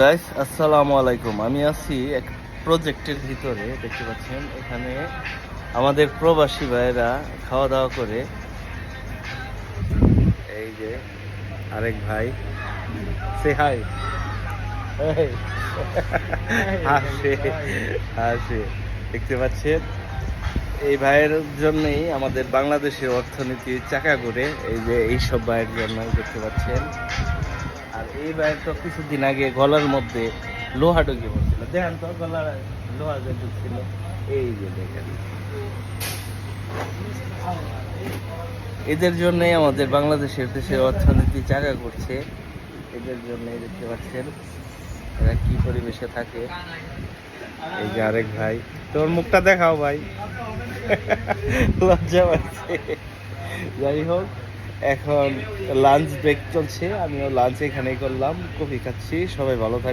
Guys আসসালামু আলাইকুম। আমি আছি এক প্রজেক্টের ভিতরে, দেখতে পাচ্ছেন এখানে আমাদের প্রবাসী ভাইয়েরা খাওয়া দাওয়া করে। এই যে আরেক ভাই, সে হাই, হাসে হাসে, দেখতে পাচ্ছেন এই ভাইয়ের জন্যই আমাদের বাংলাদেশের অর্থনীতি চাকা ঘুরে। এই যে এইসব ভাইয়ের জন্যই দেখতে পাচ্ছেন। আর এই ভাইয়ের তো কিছুদিন আগে গলার মধ্যে লোহা ঢুকে পড়ছিল, দেখেন তো গলার লোহা যে ঢুকছিল। এই যে দেখেন, এদের জন্যই আমাদের বাংলাদেশের দেশের অর্থনীতি চাকা করছে। এদের জন্যই দেখতে পাচ্ছেন এরা কি পরিবেশে থাকে। এই যে আরেক ভাই, তোর মুখটা দেখাও ভাই, লজ্জা পাচ্ছে। যাই হোক, এখন লাঞ্চ ব্রেক চলছে, আমিও লাঞ্চ এখানেই করলাম, কফি খাচ্ছি। সবাই ভালো থাকবে।